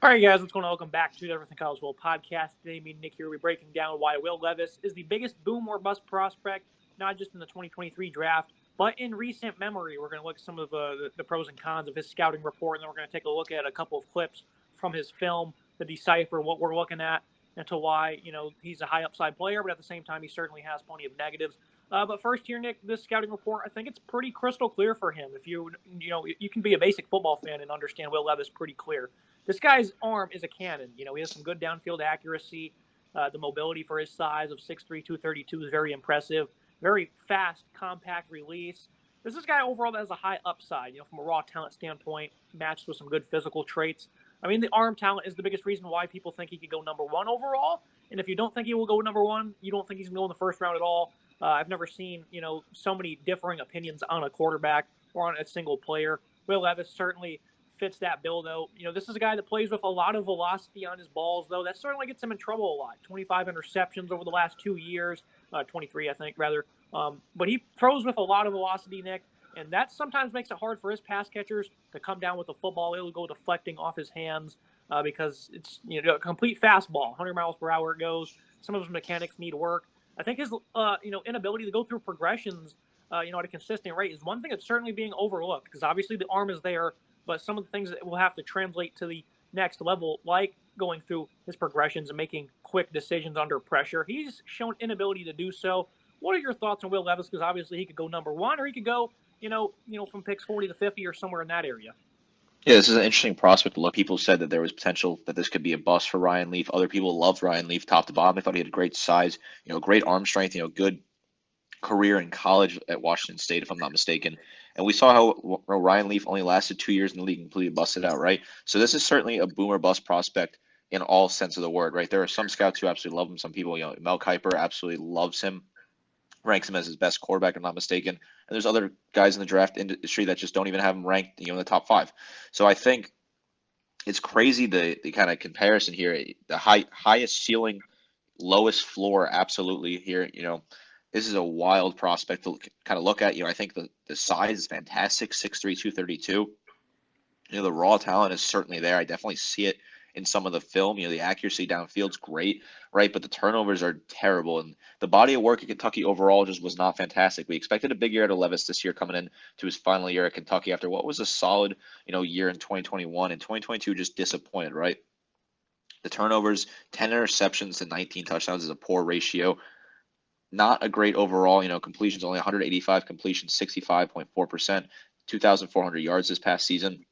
All right, guys, what's going on? Welcome back to the Everything College Bowl podcast. Today, me and Nick here will be breaking down why Will Levis is the biggest boom or bust prospect, not just in the 2023 draft, but in recent memory. We're going to look at some of the pros and cons of his scouting report, and then we're going to take a look at a couple of clips from his film to decipher what we're looking at and to why, he's a high upside player, but at the same time, he certainly has plenty of negatives. But first here, Nick, this scouting report, I think it's pretty crystal clear for him. If you can be a basic football fan and understand Will Levis pretty clear. This guy's arm is a cannon. He has some good downfield accuracy. The mobility for his size of 6'3", 232 is very impressive. Very fast, compact release. This is a guy overall that has a high upside, from a raw talent standpoint, matched with some good physical traits. I mean, the arm talent is the biggest reason why people think he could go number one overall. And if you don't think he will go number one, you don't think he's going to go in the first round at all. I've never seen, so many differing opinions on a quarterback or on a single player. Will Levis certainly fits that bill, though. This is a guy that plays with a lot of velocity on his balls, though. That certainly gets him in trouble a lot. 25 interceptions over the last 2 years, 23, I think, rather. But he throws with a lot of velocity, Nick, and that sometimes makes it hard for his pass catchers to come down with the football. It'll go deflecting off his hands because it's a complete fastball, 100 miles per hour it goes. Some of his mechanics need work. I think his inability to go through progressions at a consistent rate is one thing that's certainly being overlooked because obviously the arm is there, but some of the things that will have to translate to the next level, like going through his progressions and making quick decisions under pressure, he's shown inability to do so. What are your thoughts on Will Levis? Because obviously he could go number one, or he could go, from picks 40 to 50 or somewhere in that area. Yeah, this is an interesting prospect to look. People said that there was potential that this could be a bust for Ryan Leaf. Other people loved Ryan Leaf top to bottom. They thought he had great size, great arm strength, good career in college at Washington State, if I'm not mistaken. And we saw how Ryan Leaf only lasted 2 years in the league and completely busted out, right? So this is certainly a boomer bust prospect in all sense of the word, right? There are some scouts who absolutely love him. Some people, Mel Kiper absolutely loves him, ranks him as his best quarterback, if I'm not mistaken. And there's other guys in the draft industry that just don't even have him ranked, in the top five. So I think it's crazy the kind of comparison here. The highest ceiling, lowest floor, absolutely here. This is a wild prospect to kind of look at. I think the size is fantastic, 6'3", 232. The raw talent is certainly there. I definitely see it in some of the film. The accuracy downfield's great, right? But the turnovers are terrible. And the body of work at Kentucky overall just was not fantastic. We expected a big year out of Levis this year coming in to his final year at Kentucky after what was a solid, year in 2021. And 2022 just disappointed, right? The turnovers, 10 interceptions to 19 touchdowns is a poor ratio. Not a great overall, completions, only 185 completions, 65.4%, 2,400 yards this past season.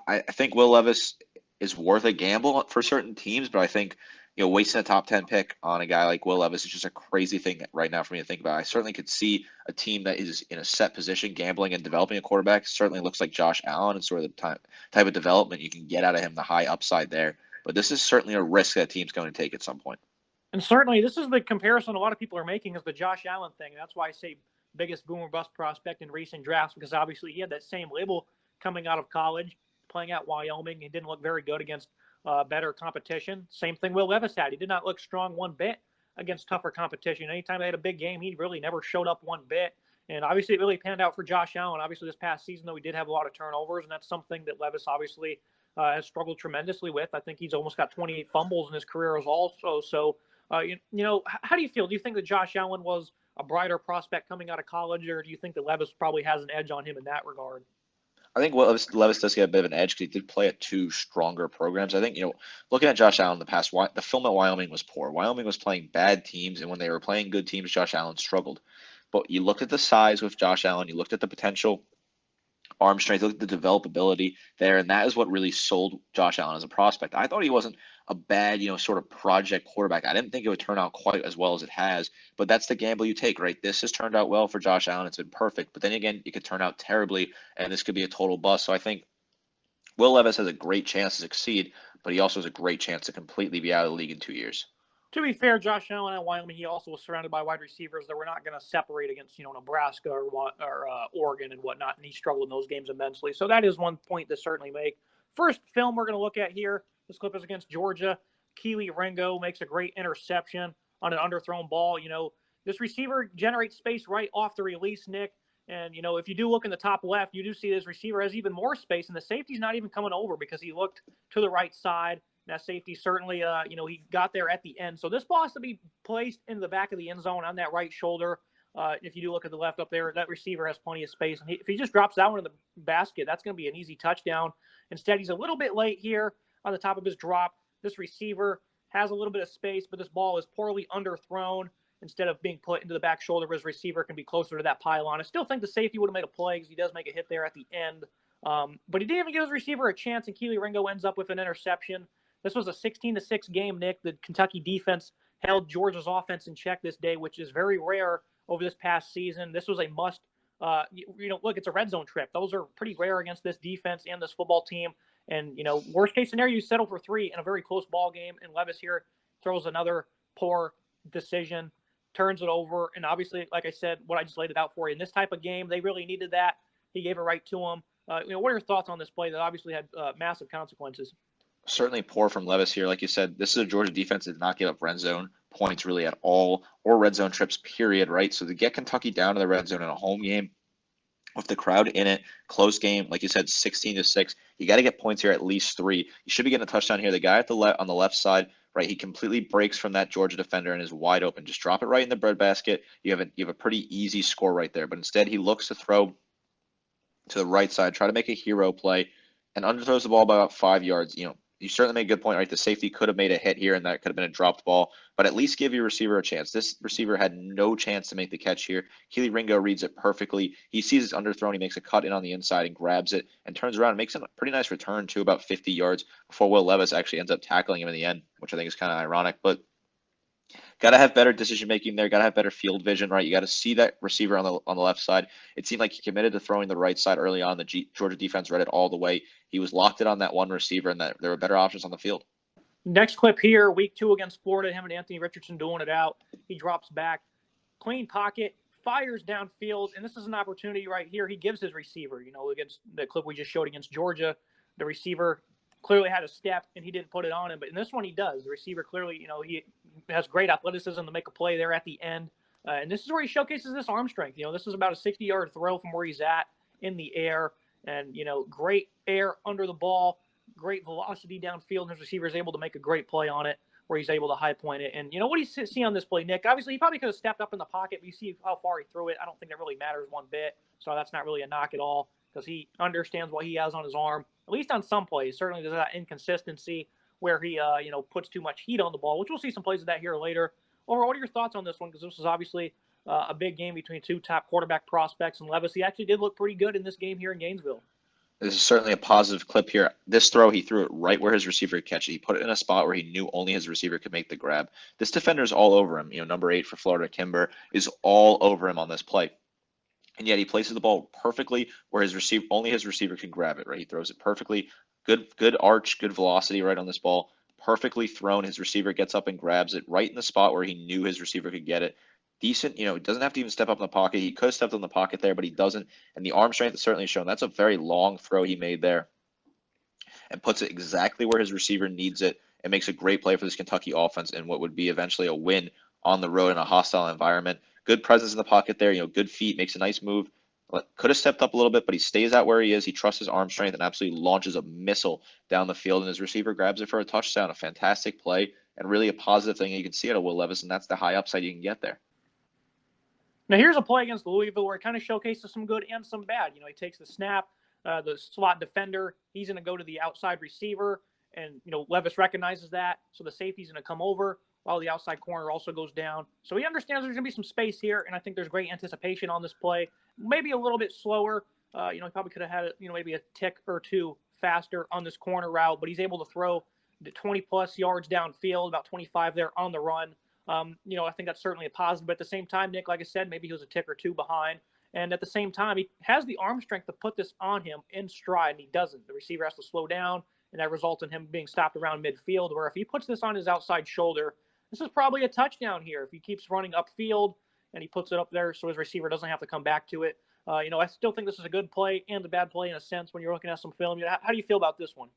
I think Will Levis is worth a gamble for certain teams, but I think, wasting a top 10 pick on a guy like Will Levis is just a crazy thing right now for me to think about. I certainly could see a team that is in a set position, gambling and developing a quarterback. Certainly looks like Josh Allen and sort of the type of development you can get out of him, the high upside there. But this is certainly a risk that team's going to take at some point. And certainly, this is the comparison a lot of people are making is the Josh Allen thing. That's why I say biggest boom or bust prospect in recent drafts, because obviously he had that same label coming out of college, playing at Wyoming. He didn't look very good against better competition. Same thing Will Levis had. He did not look strong one bit against tougher competition. Anytime they had a big game, he really never showed up one bit. And obviously, it really panned out for Josh Allen. Obviously, this past season, though, he did have a lot of turnovers, and that's something that Levis obviously has struggled tremendously with. I think he's almost got 28 fumbles in his career as also. So, how do you feel? Do you think that Josh Allen was a brighter prospect coming out of college, or do you think that Levis probably has an edge on him in that regard? I think Levis does get a bit of an edge because he did play at two stronger programs. I think, looking at Josh Allen in the past, the film at Wyoming was poor. Wyoming was playing bad teams, and when they were playing good teams, Josh Allen struggled. But you looked at the size with Josh Allen, you looked at the potential arm strength, look at the developability there, and that is what really sold Josh Allen as a prospect. I thought he wasn't a bad, sort of project quarterback. I didn't think it would turn out quite as well as it has, but that's the gamble you take, right? This has turned out well for Josh Allen. It's been perfect, but then again, it could turn out terribly, and this could be a total bust. So I think Will Levis has a great chance to succeed, but he also has a great chance to completely be out of the league in 2 years. To be fair, Josh Allen at Wyoming, he also was surrounded by wide receivers that were not going to separate against, Nebraska or Oregon and whatnot, and he struggled in those games immensely. So that is one point to certainly make. First film we're going to look at here, this clip is against Georgia. Keely Ringo makes a great interception on an underthrown ball. This receiver generates space right off the release, Nick, And, if you do look in the top left, you do see this receiver has even more space, and the safety's not even coming over because he looked to the right side. That safety certainly, he got there at the end. So this ball has to be placed in the back of the end zone on that right shoulder. If you do look at the left up there, that receiver has plenty of space. And if he just drops that one in the basket, that's going to be an easy touchdown. Instead, he's a little bit late here on the top of his drop. This receiver has a little bit of space, but this ball is poorly underthrown. Instead of being put into the back shoulder where his receiver can be closer to that pylon. I still think the safety would have made a play because he does make a hit there at the end. But he didn't even give his receiver a chance, and Keely Ringo ends up with an interception. This was a 16-6 game, Nick. The Kentucky defense held Georgia's offense in check this day, which is very rare over this past season. This was a must. Look, it's a red zone trip. Those are pretty rare against this defense and this football team. And, worst case scenario, you settle for 3 in a very close ball game. And Levis here throws another poor decision, turns it over. And obviously, like I said, what I just laid it out for you, in this type of game, they really needed that. He gave it right to him. What are your thoughts on this play that obviously had massive consequences? Certainly poor from Levis here. Like you said, this is a Georgia defense that did not give up red zone points really at all, or red zone trips, period, right? So to get Kentucky down to the red zone in a home game with the crowd in it, close game, like you said, 16-6, you got to get points here, at least 3. You should be getting a touchdown here. The guy at the on the left side, right, he completely breaks from that Georgia defender and is wide open. Just drop it right in the breadbasket. You have a pretty easy score right there. But instead, he looks to throw to the right side, try to make a hero play, and underthrows the ball by about 5 yards. You certainly made a good point, right? The safety could have made a hit here, and that could have been a dropped ball, but at least give your receiver a chance. This receiver had no chance to make the catch here. Keely Ringo reads it perfectly. He sees it's underthrown. He makes a cut in on the inside and grabs it and turns around and makes a pretty nice return to about 50 yards before Will Levis actually ends up tackling him in the end, which I think is kind of ironic, but got to have better decision making there. Got to have better field vision, right? You got to see that receiver on the left side. It seemed like he committed to throwing the right side early on. The Georgia defense read it all the way. He was locked in on that one receiver, and that there were better options on the field. Next clip here, week 2 against Florida, him and Anthony Richardson doing it out. He drops back, clean pocket, fires downfield, and this is an opportunity right here. He gives his receiver, against the clip we just showed against Georgia, the receiver clearly had a step, and he didn't put it on him. But in this one, he does. The receiver clearly, he has great athleticism to make a play there at the end. And this is where he showcases this arm strength. This is about a 60-yard throw from where he's at in the air. And, great air under the ball, great velocity downfield. And his receiver is able to make a great play on it where he's able to high point it. And, what do you see on this play, Nick? Obviously, he probably could have stepped up in the pocket, but you see how far he threw it. I don't think that really matters one bit. So that's not really a knock at all because he understands what he has on his arm, at least on some plays. Certainly there's that inconsistency where he, puts too much heat on the ball, which we'll see some plays of that here later. Overall, what are your thoughts on this one? Because this was obviously a big game between 2 top quarterback prospects, and Levis, he actually did look pretty good in this game here in Gainesville. This is certainly a positive clip here. This throw, he threw it right where his receiver could catch it. He put it in a spot where he knew only his receiver could make the grab. This defender's all over him. Number 8 for Florida, Kimber, is all over him on this play. And yet he places the ball perfectly where only his receiver can grab it, right? He throws it perfectly. Good arch, good velocity right on this ball. Perfectly thrown. His receiver gets up and grabs it right in the spot where he knew his receiver could get it. Decent, he doesn't have to even step up in the pocket. He could have stepped in the pocket there, but he doesn't. And the arm strength is certainly shown. That's a very long throw he made there and puts it exactly where his receiver needs it and makes a great play for this Kentucky offense in what would be eventually a win on the road in a hostile environment. Good presence in the pocket there, good feet, makes a nice move. Could have stepped up a little bit, but he stays out where he is. He trusts his arm strength and absolutely launches a missile down the field, and his receiver grabs it for a touchdown. A fantastic play and really a positive thing you can see out of Will Levis, and that's the high upside you can get there. Now, here's a play against Louisville where it kind of showcases some good and some bad. He takes the snap, the slot defender, he's going to go to the outside receiver, and, Levis recognizes that, so the safety's going to come over while the outside corner also goes down. So he understands there's going to be some space here, and I think there's great anticipation on this play. Maybe a little bit slower. He probably could have had it, maybe a tick or 2 faster on this corner route, but he's able to throw the 20-plus yards downfield, about 25 there on the run. I think that's certainly a positive. But at the same time, Nick, like I said, maybe he was a tick or 2 behind. And at the same time, he has the arm strength to put this on him in stride, and he doesn't. The receiver has to slow down, and that results in him being stopped around midfield, where if he puts this on his outside shoulder, this is probably a touchdown here. If he keeps running upfield and he puts it up there so his receiver doesn't have to come back to it. I still think this is a good play and a bad play in a sense when you're looking at some film. How do you feel about this one?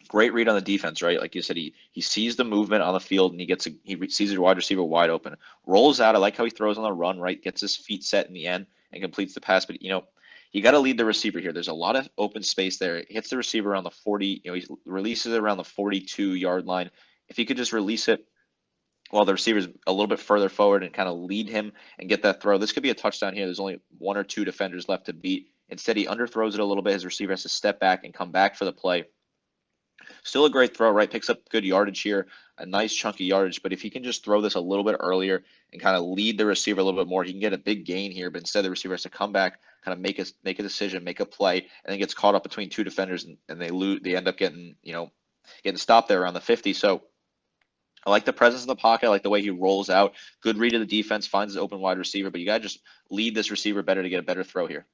Great read on the defense, right? Like you said, he sees the movement on the field and he sees his wide receiver wide open, rolls out. I like how he throws on the run, right? Gets his feet set in the end and completes the pass. But, you got to lead the receiver here. There's a lot of open space there. It hits the receiver around the 40, he releases it around the 42-yard line. If he could just release it while the receiver's a little bit further forward and kind of lead him and get that throw, this could be a touchdown here. There's only one or two defenders left to beat. Instead, he underthrows it a little bit. His receiver has to step back and come back for the play. Still a great throw, right? Picks up good yardage here, a nice chunky yardage. But if he can just throw this a little bit earlier and kind of lead the receiver a little bit more, he can get a big gain here. But instead, the receiver has to come back, kind of make a decision, make a play, and then gets caught up between two defenders, and they lose. They end up getting stopped there around the 50. So I like the presence in the pocket. I like the way he rolls out. Good read of the defense, finds his open wide receiver. But you got to just lead this receiver better to get a better throw here.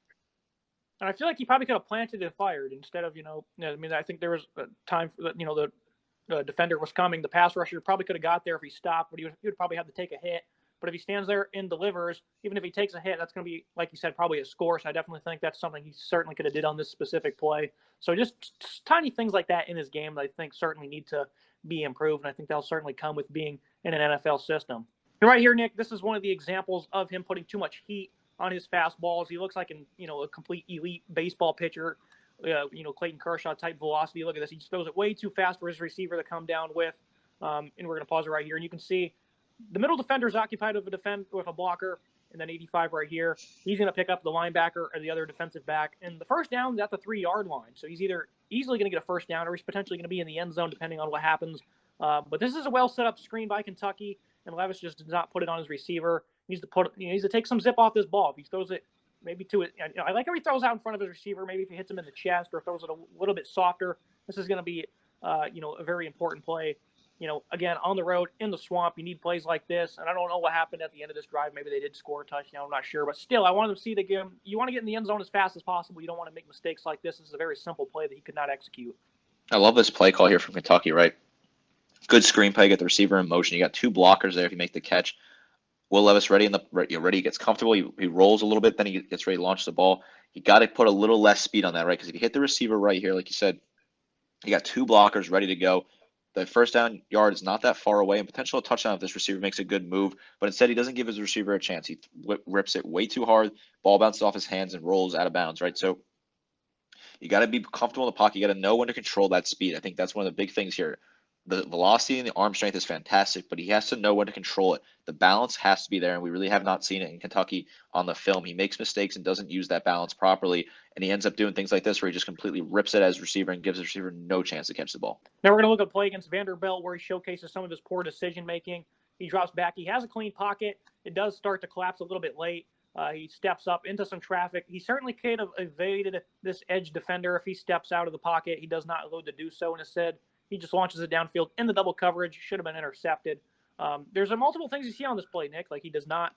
And I feel like he probably could have planted and fired instead of, I think there was a time for the defender was coming. The pass rusher probably could have got there if he stopped, but he would probably have to take a hit. But if he stands there and delivers, even if he takes a hit, that's going to be, like you said, probably a score. So I definitely think that's something he certainly could have did on this specific play. So just tiny things like that in his game that I think certainly need to be improved. And I think that'll certainly come with being in an NFL system. And right here, Nick, this is one of the examples of him putting too much heat on his fastballs. He looks like a complete elite baseball pitcher, Clayton Kershaw type velocity. Look at this. He just throws it way too fast for his receiver to come down with. And we're going to pause it right here. And you can see the middle defender is occupied with a blocker, and then 85 right here. He's going to pick up the linebacker or the other defensive back. And the first down is at the 3-yard line. So he's either easily going to get a first down or he's potentially going to be in the end zone depending on what happens. But this is a well set up screen by Kentucky, and Levis just does not put it on his receiver. He needs to take some zip off this ball. If he throws it maybe to it, I like how he throws out in front of his receiver. Maybe if he hits him in the chest or throws it a little bit softer, this is going to be a very important play. Again, on the road, in the swamp, you need plays like this. And I don't know what happened at the end of this drive. Maybe they did score a touchdown. I'm not sure. But still, I wanted them to see the game. You want to get in the end zone as fast as possible. You don't want to make mistakes like this. This is a very simple play that he could not execute. I love this play call here from Kentucky, right? Good screen play, get the receiver in motion. You got two blockers there if you make the catch. Will Levis ready, he gets comfortable. He rolls a little bit, then he gets ready to launch the ball. You got to put a little less speed on that, right? Because if you hit the receiver right here, like you said, you got two blockers ready to go. The first down yard is not that far away, and potential touchdown if this receiver makes a good move. But instead, he doesn't give his receiver a chance. He rips it way too hard. Ball bounces off his hands and rolls out of bounds, right? So you got to be comfortable in the pocket. You got to know when to control that speed. I think that's one of the big things here. The velocity and the arm strength is fantastic, but he has to know when to control it. The balance has to be there, and we really have not seen it in Kentucky on the film. He makes mistakes and doesn't use that balance properly, and he ends up doing things like this where he just completely rips it as receiver and gives the receiver no chance to catch the ball. Now we're going to look at a play against Vanderbilt where he showcases some of his poor decision-making. He drops back. He has a clean pocket. It does start to collapse a little bit late. He steps up into some traffic. He certainly could have evaded this edge defender if he steps out of the pocket. He does not load to do so, and instead he just launches it downfield in the double coverage. Should have been intercepted. There's multiple things you see on this play, Nick. Like he does not,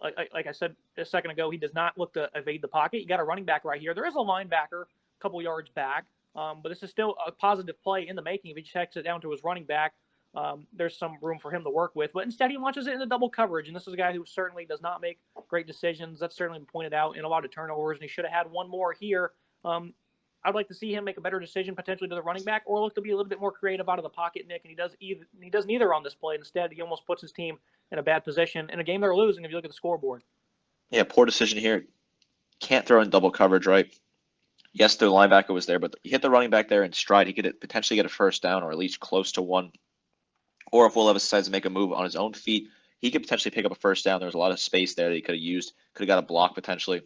like I said a second ago, he does not look to evade the pocket. You got a running back right here. There is a linebacker a couple yards back, but this is still a positive play in the making. If he checks it down to his running back, there's some room for him to work with. But instead, he launches it in the double coverage, and this is a guy who certainly does not make great decisions. That's certainly been pointed out in a lot of turnovers, and he should have had one more here. I'd like to see him make a better decision potentially to the running back, or look to be a little bit more creative out of the pocket, Nick. And he does neither on this play. Instead, he almost puts his team in a bad position in a game they're losing. If you look at the scoreboard, yeah, poor decision here. Can't throw in double coverage, right? Yes, the linebacker was there, but you hit the running back there in stride. He could potentially get a first down or at least close to one. Or if Will Levis decides to make a move on his own feet, he could potentially pick up a first down. There's a lot of space there that he could have used. Could have got a block potentially.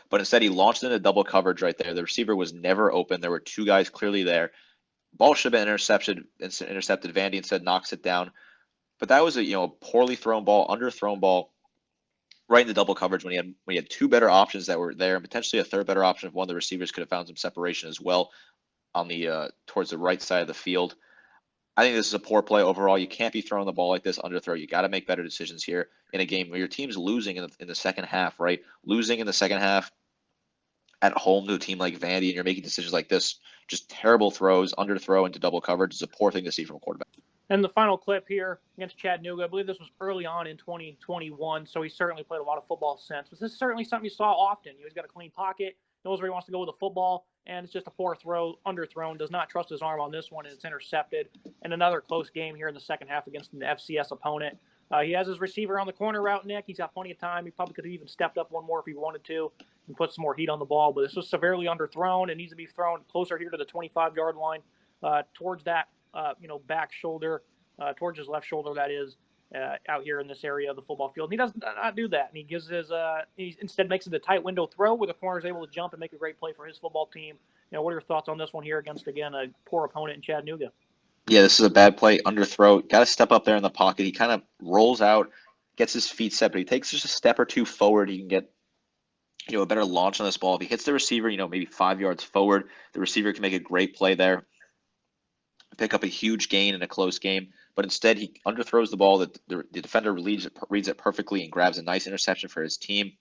But instead, he launched into double coverage right there. The receiver was never open. There were two guys clearly there. Ball should have been intercepted. Vandy instead knocks it down. But that was a poorly thrown ball, underthrown ball, right in the double coverage when he had two better options that were there, and potentially a third better option if one of the receivers could have found some separation as well on the towards the right side of the field. I think this is a poor play overall. You can't be throwing the ball like this underthrow. You got to make better decisions here in a game where your team's losing in the second half, right? Losing in the second half at home to a team like Vandy, and you're making decisions like this. Just terrible throws, underthrow into double coverage is a poor thing to see from a quarterback. And the final clip here against Chattanooga, I believe this was early on in 2021, so he certainly played a lot of football since. But this is certainly something you saw often. He's got a clean pocket, knows where he wants to go with the football, and it's just a poor throw, underthrown, does not trust his arm on this one, and it's intercepted. And another close game here in the second half against an FCS opponent. He has his receiver on the corner route, Nick. He's got plenty of time. He probably could have even stepped up one more if he wanted to and put some more heat on the ball. But this was severely underthrown. It needs to be thrown closer here to the 25-yard line, towards that, back shoulder, towards his left shoulder, that is, out here in this area of the football field. And he does not do that. And he gives he instead makes it a tight window throw where the corner is able to jump and make a great play for his football team. What are your thoughts on this one here against, again, a poor opponent in Chattanooga? Yeah, this is a bad play, underthrow. Got to step up there in the pocket. He kind of rolls out, gets his feet set, but he takes just a step or two forward. He can get a better launch on this ball. If he hits the receiver, maybe 5 yards forward, the receiver can make a great play there, pick up a huge gain in a close game. But instead, he underthrows the ball. The defender reads it perfectly and grabs a nice interception for his team.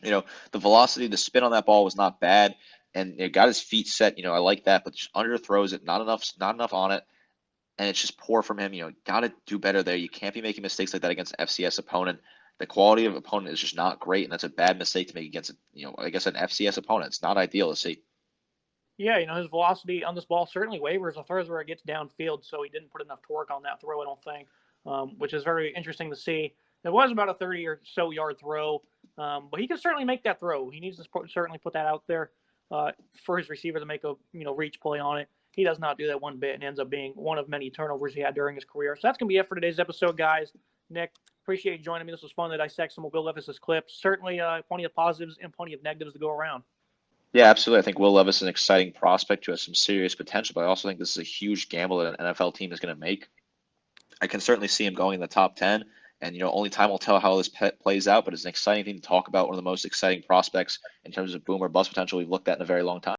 The velocity, the spin on that ball was not bad, and it got his feet set. I like that, but just underthrows it, not enough on it, and it's just poor from him. Got to do better there. You can't be making mistakes like that against an FCS opponent. The quality of opponent is just not great, and that's a bad mistake to make against an FCS opponent. It's not ideal to see. Yeah, his velocity on this ball certainly wavers as far as where it gets downfield, so he didn't put enough torque on that throw, I don't think, which is very interesting to see. It was about a 30 or so yard throw, but he can certainly make that throw. He needs to certainly put that out there for his receiver to make a reach play on it. He does not do that one bit and ends up being one of many turnovers he had during his career. So that's going to be it for today's episode, guys. Nick, appreciate you joining me. This was fun to dissect some of Will Levis's clips. Certainly plenty of positives and plenty of negatives to go around. Yeah, absolutely. I think Will Levis is an exciting prospect who has some serious potential, but I also think this is a huge gamble that an NFL team is going to make. I can certainly see him going in the top 10, and only time will tell how this plays out, but it's an exciting thing to talk about, one of the most exciting prospects in terms of boom or bust potential we've looked at in a very long time.